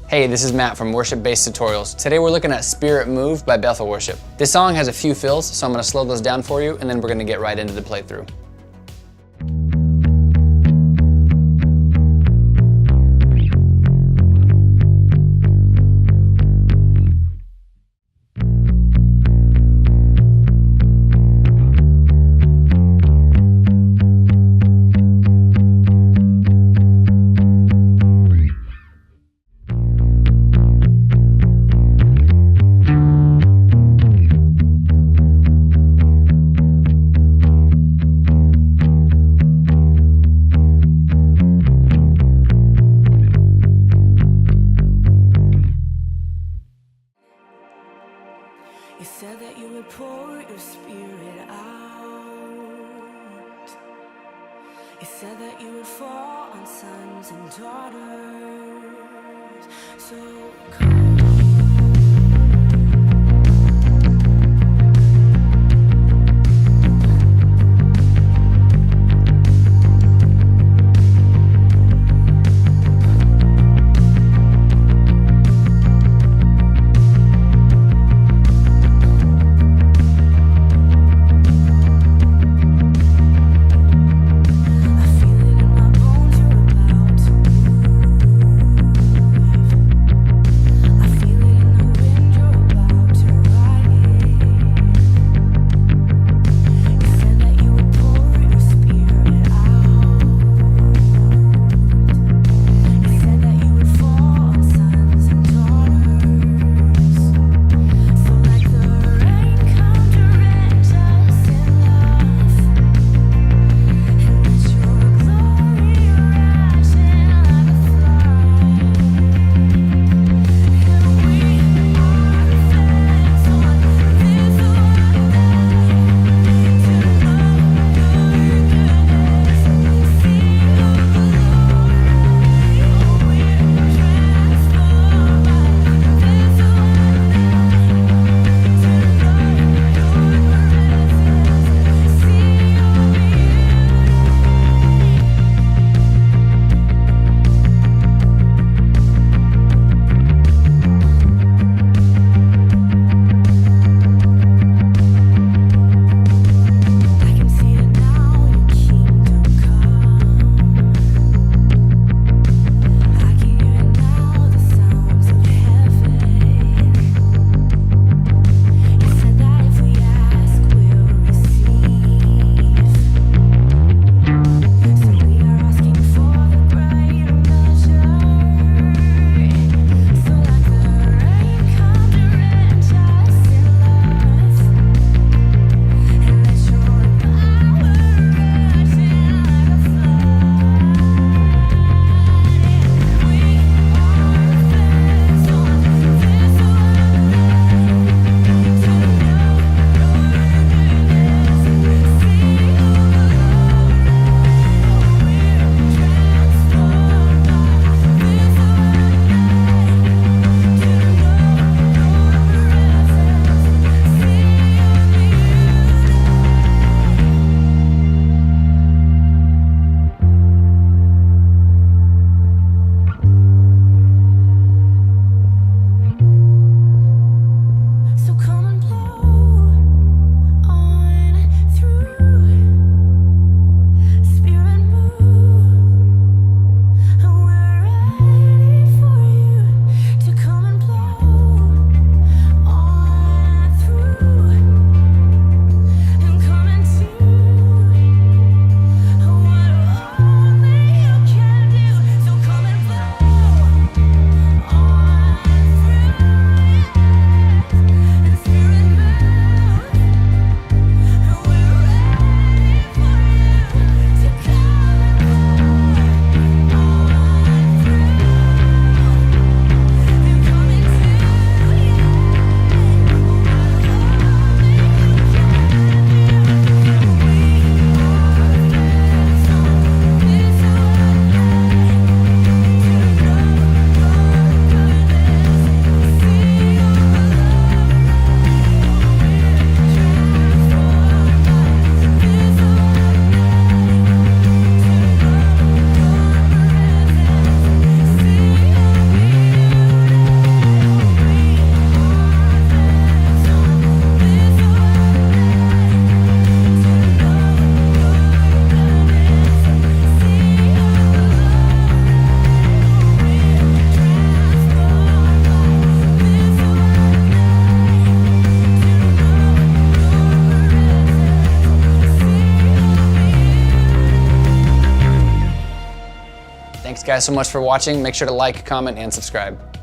Hey, this is Matt from Worship-Based Tutorials. Today we're looking at Spirit Move by Bethel Worship. This song has a few fills, so I'm going to slow those down for you, and then we're going to get right into the playthrough. You said that you would pour your spirit out. You said that you would fall on sons and daughters. So come. Thanks guys so much for watching. Make sure to like, comment, and subscribe.